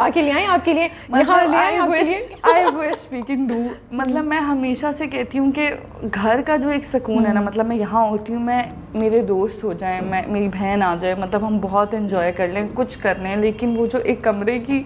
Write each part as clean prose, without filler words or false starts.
आके ले आए आपके लिए, यहाँ ले आए आपके लिए। I wish we can do. मतलब मैं हमेशा से कहती हूँ कि घर का जो एक सुकून है ना, मतलब मैं यहाँ होती हूँ, मैं मेरे दोस्त हो जाएं, मैं मेरी बहन आ जाए, मतलब हम बहुत एंजॉय कर लें, कुछ कर लें, लेकिन वो जो एक कमरे की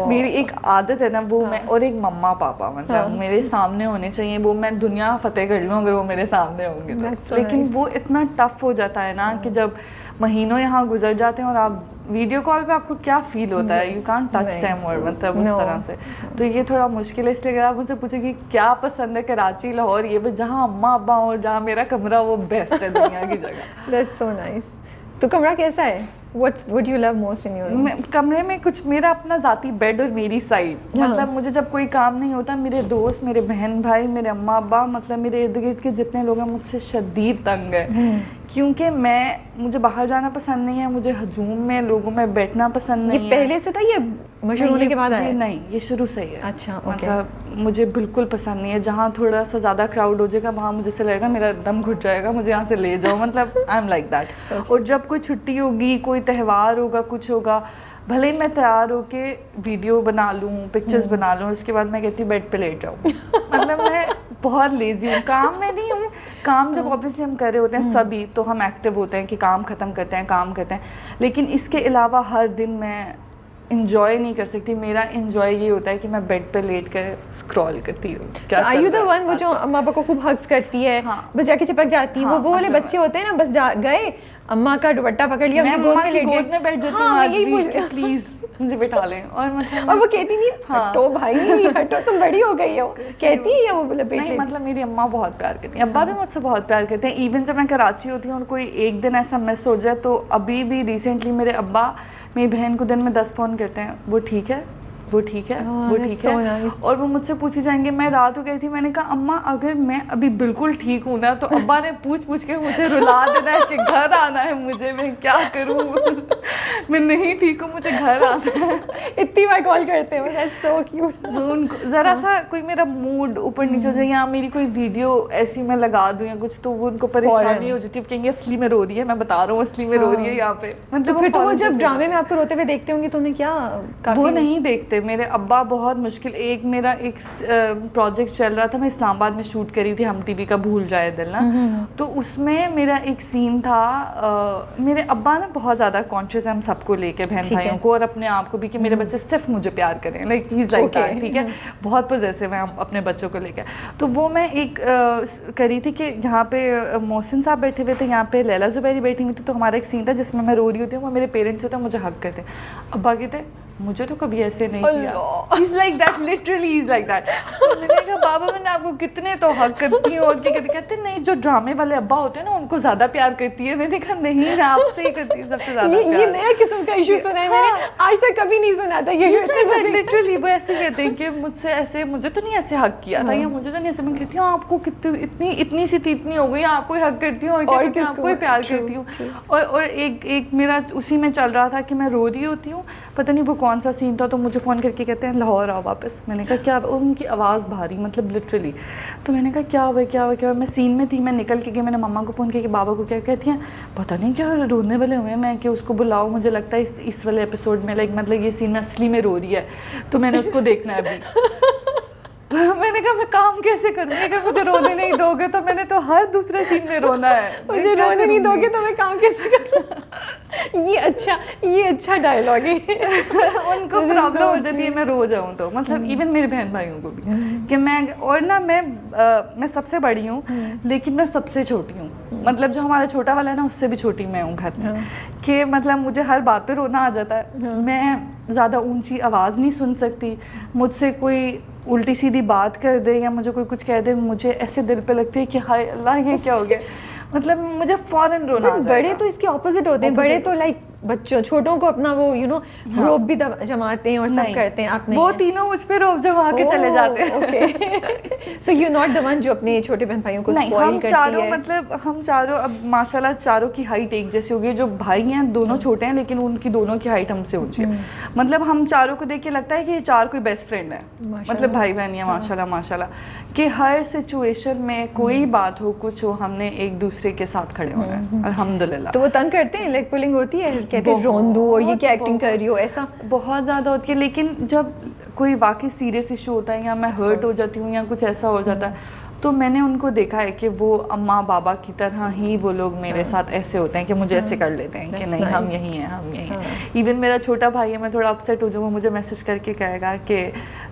मेरी एक आदत है ना, वो मैं और एक मम्मा पापा मतलब मेरे सामने होने चाहिए। वो मैं दुनिया फतेह कर लूँ अगर वो मेरे सामने होंगे तो, लेकिन वो इतना टफ हो जाता है ना कि जब महीनों यहाँ गुजर जाते हैं और आप वीडियो कॉल पे आपको क्या फील होता है, यू कांट टच देम और मतलब उस तरह से, तो ये थोड़ा मुश्किल है। इसलिए अगर आप मुझसे पूछे कि क्या पसंद है, कराची लाहौर, ये बस जहाँ अम्मा अब्बा और जहाँ मेरा कमरा, वो बेस्ट है दुनिया की जगह। That's so nice. तो कमरा कैसा है? What do you love most in your room? कमरे में कुछ मेरा अपना ज़ाती बेड और मेरी साइड, मतलब मुझे जब कोई काम नहीं होता, मेरे दोस्त, मेरे बहन भाई, मेरे अम्मा अब्बा, मतलब मेरे इर्द गिर्द के जितने लोग हैं मुझसे शदीद तंग है, क्योंकि मुझे बाहर जाना पसंद नहीं है, मुझे हजूम में लोगों में बैठना पसंद नहीं है। ये पहले से था, ये मशहूर होने के बाद आया? नहीं, ये शुरू से ही है। अच्छा, मतलब मुझे बिल्कुल पसंद नहीं है जहाँ थोड़ा सा ज़्यादा क्राउड हो जाएगा, वहाँ मुझे से लगेगा मेरा दम घुट जाएगा, मुझे यहाँ से ले जाओ, मतलब आई एम लाइक दैट। और जब कोई छुट्टी होगी, कोई त्यौहार होगा, कुछ होगा, भले ही मैं तैयार होके वीडियो बना लूँ, पिक्चर्स बना लूँ, उसके बाद मैं कहती हूँ बेड पे लेट जाऊँ। मतलब मैं बहुत लेजी हूँ, काम में नहीं हूँ। काम जब ऑब्वियसली हम कर रहे होते हैं सभी, तो हम एक्टिव होते हैं कि काम ख़त्म करते हैं, काम करते हैं, लेकिन इसके अलावा हर दिन मैं इंजॉय नहीं कर सकती। मेरा इंजॉय ये होता है कि मैं बेड पे लेट कर स्क्रॉल करती हूँ। क्या आर यू द वन वो जो अम्मा पापा को खूब हग्स करती है, बस जाके चिपक जाती है? वो वाले बच्चे होते हैं ना, बस गए अम्मा का दुपट्टा पकड़ लिया, उनकी गोद में लेट गए, गोद में बैठ जाती हूँ आज भी, प्लीज मुझे बैठा लें। और मतलब और वो कहती नहीं हटो भाई हटो, तुम बड़ी हो गई हो, कहती है या वो लपेट? नहीं, मतलब मेरी अम्मा बहुत प्यार करती हैं, अब्बा भी मुझसे बहुत प्यार करते हैं। इवन जब मैं कराची होती हूँ और कोई एक दिन ऐसा मिस हो जाए, तो अभी भी रिसेंटली मेरे अब्बा मेरी बहन को दिन में 10 फ़ोन करते हैं, वो ठीक है, वो ठीक है, वो ठीक है। और वो मुझसे पूछी जाएंगे, मैं रात को गई थी, मैंने कहा अम्मा अगर मैं अभी बिल्कुल ठीक हूँ ना, तो अब्बा ने पूछ के मुझे रुला देना है कि घर आना है मुझे, मैं क्या करूँ? मैं नहीं ठीक हूँ, मुझे घर आना है। इतनी बार कॉल करते हैं, दैट्स सो क्यूट। उनको ज़रा सा कोई मेरा मूड ऊपर नीचे हो जाए, या मेरी कोई वीडियो ऐसी मैं लगा दूँ या कुछ, तो वो उनको परेशानी हो जाती है, कहेंगे असली में रो रही है, मैं बता रहा हूँ असली में रो रही है यहाँ पे। मतलब फिर तो वो जब ड्रामे में आपको रोते हुए देखते होंगे तो उन्हें क्या? वो नहीं देखते मेरे अब्बा, बहुत मुश्किल। मेरा एक प्रोजेक्ट चल रहा था, मैं इस्लामाबाद में शूट करी थी, हम टीवी का भूल जाए दिल ना, तो उसमें मेरा एक सीन था। मेरे अब्बा ना बहुत ज़्यादा कॉन्शियस है हम सबको लेके, बहन भाइयों को और अपने आप को भी, कि मेरे बच्चे सिर्फ मुझे प्यार करें, like he is like that, ठीक है, बहुत पॉजेसिव है हम अपने बच्चों को लेकर। तो वो मैं एक करी थी कि यहाँ पे मोहसिन साहब बैठे हुए थे, यहाँ पे लैला जुबैरी बैठी हुई थी, तो हमारा एक सीन था जिसमें मैं रो रही होती हूँ, वो मेरे पेरेंट्स होते हैं, मुझे हक करते। अब्बा कहते मुझे तो कभी ऐसे नहीं किया, he's like that, literally he's like that। मैंने कहा बाबा मैंने आपको कितने तो हक करती हूँ, और क्या कहते नहीं जो ड्रामे वाले अब्बा होते हैं ना उनको ज़्यादा प्यार करती है। मैंने कहा नहीं, मैं आपसे ही करती हूँ सबसे ज़्यादा। ये नया किस्म का इशू सुना है मैंने, आज तक कभी नहीं सुना था ये। लिटरली वो ऐसे कहते हैं कि मुझसे ऐसे, मुझे तो नहीं ऐसे हक किया था, या मुझे तो नहीं ऐसे। मैं कहती हूँ आपको कितनी इतनी सी थी, इतनी हो गई, आपको ही हक करती हूँ और आपको ही प्यार करती हूँ। और एक मेरा उसी में चल रहा था कि मैं रो रही होती हूँ, पता नहीं वो कौन सा सीन था, तो मुझे फ़ोन करके कहते हैं लाहौर आओ वापस। मैंने कहा क्या? उनकी आवाज़ भारी, मतलब लिटरली। तो मैंने कहा क्या हुआ क्या हुआ क्या हुआ? मैं सीन में थी, मैं निकल के गई, मैंने मम्मा को फ़ोन किया कि बाबा को क्या कहती हैं, पता नहीं क्या रोने वाले हुए हैं, मैं कि उसको बुलाओ, मुझे लगता है इस वाले एपिसोड में लाइक मतलब ये सीन में असली में रो रही है, तो मैंने उसको देखना है अभी। मैंने कहा मैं काम कैसे करूँगी अगर मुझे रोने नहीं दोगे, तो मैंने तो हर दूसरे सीन में रोना है। मुझे रोने नहीं दोगे तो मैं काम कैसे करूँ? ये अच्छा डायलॉग है। उनको प्रॉब्लम हो जाती है मैं रो जाऊँ तो, मतलब इवन मेरे बहन भाइयों को भी कि मैं, और ना मैं सबसे बड़ी हूँ लेकिन मैं सबसे छोटी हूँ, मतलब जो हमारा छोटा वाला है ना उससे भी छोटी मैं हूँ घर में, कि मतलब मुझे हर बात पे रोना आ जाता है। मैं ज़्यादा ऊंची आवाज़ नहीं सुन सकती, मुझसे कोई उल्टी सीधी बात कर दे या मुझे कोई कुछ कह दे, मुझे ऐसे दिल पे लगती है कि हाय अल्लाह ये क्या हो गया, मतलब मुझे फौरन रोना आ जाएगा। बड़े तो इसके ऑपोजिट होते हैं, बड़े तो लाइक बच्चों छोटों को अपना वो रोब भी जमाते हैं और सब करते हैं। आप नहीं, वो तीनों मुझ पे रोब जमा के चले जाते हैं। Okay, so you not the one जो अपने छोटे बहन भाइयों को स्पॉइल करती चारों, है? मतलब हम चारों अब माशाल्लाह चारों की हाइट एक जैसी होगी। जो भाई हैं दोनों छोटे हैं लेकिन उनकी दोनों की हाइट हमसे ऊंची है, मतलब हम चारों को देख के लगता है कि ये चार कोई बेस्ट फ्रेंड है, मतलब भाई बहन है माशाल्लाह माशाल्लाह, कि हर सिचुएशन में कोई बात हो कुछ हो हमने एक दूसरे के साथ खड़े होना है अल्हम्दुलिल्लाह। तो वो तंग करते हैं, लेग पुलिंग होती है? कहते हैं रोंदू और ये क्या एक्टिंग कर रही हो, ऐसा बहुत ज़्यादा होती है। लेकिन जब कोई वाकई सीरियस इशू होता है या मैं हर्ट हो जाती हूँ या कुछ ऐसा हो जाता है, तो मैंने उनको देखा है कि वो अम्मा बाबा की तरह ही वो लोग मेरे साथ ऐसे होते हैं कि मुझे ऐसे कर लेते हैं कि नहीं हम यही हैं, हम यही हैं। इवन मेरा छोटा भाई है, मैं थोड़ा अपसेट हो जाऊँ, वो मुझे मैसेज करके कहेगा कि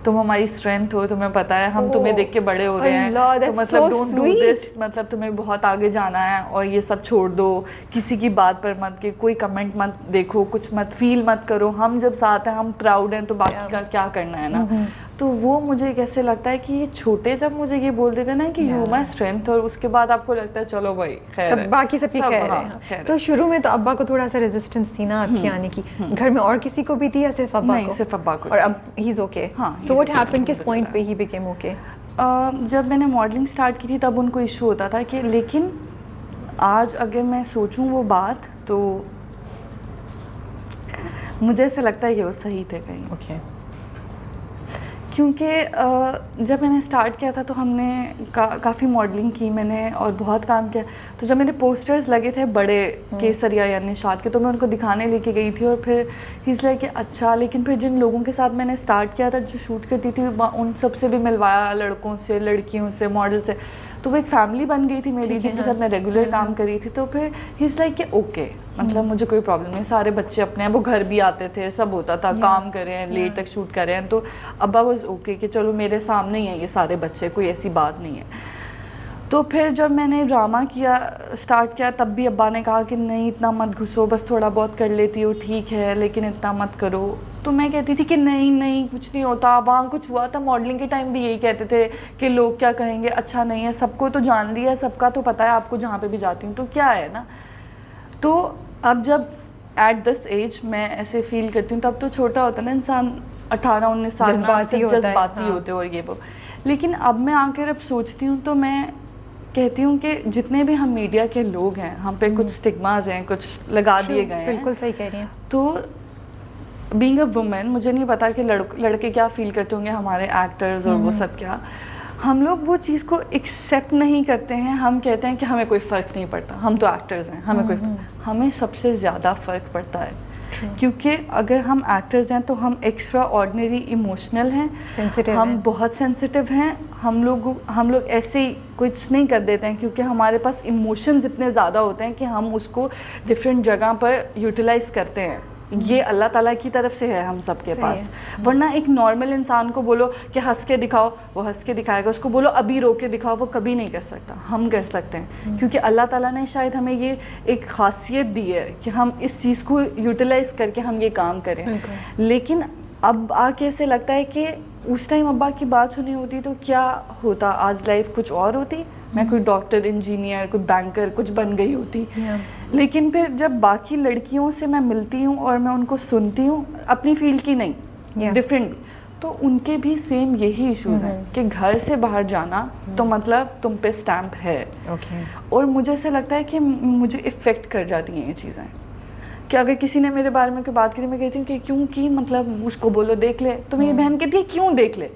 तुम हमारी स्ट्रेंथ हो, तुम्हें पता है हम तुम्हें देख के बड़े हो रहे हैं, तो मतलब डोंट डू दिस, मतलब तुम्हें बहुत आगे जाना है और ये सब छोड़ दो, किसी की बात पर मत के कोई कमेंट मत देखो, कुछ मत फील मत करो, हम जब साथ हैं हम प्राउड हैं, तो बाकी का क्या करना है ना। तो वो मुझे कैसे लगता है कि ये छोटे जब मुझे ये बोल देते ना कि यू माय स्ट्रेंथ, और उसके बाद आपको लगता है चलो भाई खैर सब बाकी सबकी खैर है। तो शुरू में तो अब्बा को थोड़ा सा रेजिस्टेंस थी ना आपके आने की, घर में और किसी को भी थी या सिर्फ अब्बा को? नहीं, सिर्फ अब्बा को। और अब he is okay. So what happened, किस पॉइंट पे ही बिकेम ओके? जब मैंने मॉडलिंग स्टार्ट की थी तब उनको इशू होता था कि, लेकिन आज अगर मैं सोचूं वो बात, तो मुझे ऐसा लगता है कि वो सही थे कहीं। ओके। क्योंकि जब मैंने स्टार्ट किया था तो हमने काफ़ी मॉडलिंग की मैंने और बहुत काम किया। तो जब मेरे पोस्टर्स लगे थे बड़े केसरिया या निशात के, तो मैं उनको दिखाने लेके गई थी और फिर इसलिए कि अच्छा, लेकिन फिर जिन लोगों के साथ मैंने स्टार्ट किया था जो शूट करती थी, उन सब से भी मिलवाया, लड़कों से, लड़कियों से, मॉडल से, तो वो एक फैमिली बन गई थी मेरी, जिनके साथ मैं रेगुलर काम कर रही थी। तो फिर इज़ लाइक कि ओके, मतलब मुझे कोई प्रॉब्लम नहीं, सारे बच्चे अपने हैं, वो घर भी आते थे, सब होता था, काम कर रहे हैं, लेट तक शूट कर रहे हैं, तो अब्बा वाज ओके कि चलो मेरे सामने ही हैं ये सारे बच्चे, कोई ऐसी बात नहीं है। तो फिर जब मैंने ड्रामा किया स्टार्ट किया तब भी अब्बा ने कहा कि नहीं इतना मत घुसो, बस थोड़ा बहुत कर लेती हो ठीक है, लेकिन इतना मत करो। तो मैं कहती थी कि नहीं नहीं कुछ नहीं होता, वहाँ कुछ हुआ था मॉडलिंग के टाइम भी यही कहते थे कि लोग क्या कहेंगे, अच्छा नहीं है, सबको तो जान लिया, सबका तो पता है आपको, जहाँ पे भी जाती हूँ तो क्या है ना। तो अब जब एट दिस एज मैं ऐसे फील करती हूँ, तब तो छोटा होता है ना इंसान, 18-19 साल में जज्बाती होते और ये वो, लेकिन अब मैं आकर अब सोचती हूँ तो मैं कहती हूँ कि जितने भी हम मीडिया के लोग हैं, हम पे कुछ स्टिग्मास हैं, कुछ लगा दिए गए हैं। बिल्कुल सही कह रही हैं। तो बीइंग अ वुमेन, मुझे नहीं पता कि लड़के क्या फील करते होंगे, हमारे एक्टर्स और वो सब क्या, हम लोग वो चीज़ को एक्सेप्ट नहीं करते हैं। हम कहते हैं कि हमें कोई फ़र्क नहीं पड़ता, हम तो एक्टर्स हैं, हमें सबसे ज़्यादा फ़र्क पड़ता है। क्योंकि अगर हम एक्टर्स हैं तो हम एक्स्ट्रा ऑर्डिनरी इमोशनल हैं, हम बहुत सेंसिटिव हैं, हम लोग ऐसे ही कुछ नहीं कर देते हैं, क्योंकि हमारे पास इमोशंस इतने ज़्यादा होते हैं कि हम उसको डिफरेंट जगह पर यूटिलाइज करते हैं। ये अल्लाह ताला की तरफ से है हम सबके पास। वरना एक नॉर्मल इंसान को बोलो कि हंस के दिखाओ, वो हंस के दिखाएगा, उसको बोलो अभी रो के दिखाओ, वो कभी नहीं कर सकता। हम कर सकते हैं, क्योंकि अल्लाह ताला ने शायद हमें ये एक खासियत दी है कि हम इस चीज़ को यूटिलाइज करके हम ये काम करें। लेकिन अब आके ऐसे लगता है कि उस टाइम अब्बा की बात सुनी होती तो क्या होता, आज लाइफ कुछ और होती, मैं कोई डॉक्टर, इंजीनियर, कोई बैंकर कुछ बन गई होती। लेकिन फिर जब बाकी लड़कियों से मैं मिलती हूँ और मैं उनको सुनती हूँ, अपनी फील्ड की नहीं, डिफरेंट, तो उनके भी सेम यही इश्यूज हैं कि घर से बाहर जाना तो मतलब तुम पे स्टैम्प है। और मुझे ऐसा लगता है कि मुझे इफ़ेक्ट कर जाती हैं ये चीज़ें, कि अगर किसी ने मेरे बारे में कोई बात करी, मैं कहती हूँ कि क्यों की, मतलब उसको बोलो देख ले, तो मेरी बहन कहती है क्यों देख ले,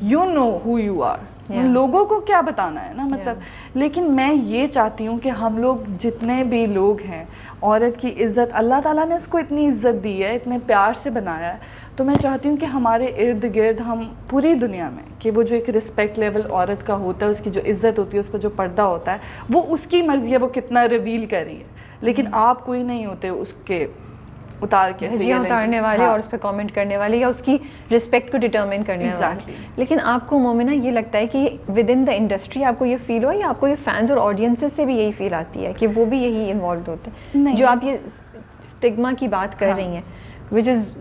you know who you are, लोगों को क्या बताना है ना, मतलब। लेकिन मैं ये चाहती हूँ कि हम लोग जितने भी लोग हैं, औरत की इज़्ज़त, अल्लाह ताला ने उसको इतनी इज़्ज़त दी है, इतने प्यार से बनाया है, तो मैं चाहती हूँ कि हमारे इर्द गिर्द, हम पूरी दुनिया में, कि वो जो एक रिस्पेक्ट लेवल औरत का होता है, उसकी जो इज़्ज़त होती है, उसका जो पर्दा होता है, वो उसकी मर्ज़ी है वो कितना रिवील कर रही है, लेकिन आप कोई नहीं होते उसके उतार के उतारने वाले और उस पर कमेंट करने वाले या उसकी रिस्पेक्ट को डिटरमिन करने वाले। लेकिन आपको मोमिना ये लगता है कि विद इन द इंडस्ट्री आपको ये फील हो, या आपको ये फैंस और ऑडियंसेस से भी यही फील आती है कि वो भी यही इन्वॉल्व होते हैं, जो आप ये स्टिग्मा की बात कर रही हैं, विच इज़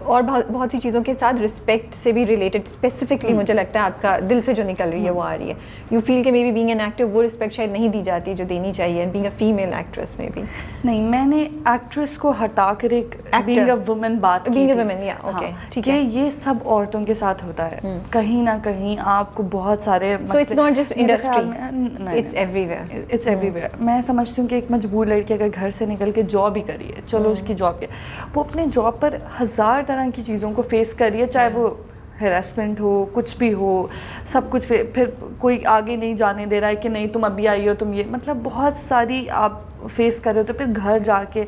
और बहुत सी चीज़ों के साथ रिस्पेक्ट से भी रिलेटेड, स्पेसिफिकली मुझे लगता है आपका दिल से जो निकल रही है वो आ रही है। यू फील कि may be being an actor वो रिस्पेक्ट शायद नहीं दी जाती जो देनी चाहिए, बीइंग अ फीमेल एक्ट्रेस में भी। नहीं, मैंने एक्ट्रेस को हटा कर एक बीइंग अ वुमन बात की, बीइंग अ वुमन, या ओके, ठीक है, ये सब औरतों के साथ होता है, कहीं ना कहीं आपको बहुत सारे, so it's not just industry, it's everywhere, it's everywhere. मैं समझती हूँ कि एक मजबूर लड़की अगर घर से निकल के जॉब ही करी है, चलो उसकी जॉब है, वो अपने जॉब पर 1000 तरह की चीज़ों को फेस करिए, चाहे वो हैरेसमेंट हो, कुछ भी हो, सब कुछ। फिर कोई आगे नहीं जाने दे रहा है कि नहीं तुम अभी आई हो, तुम ये, मतलब बहुत सारी आप फेस कर रहे हो, तो फिर घर जाके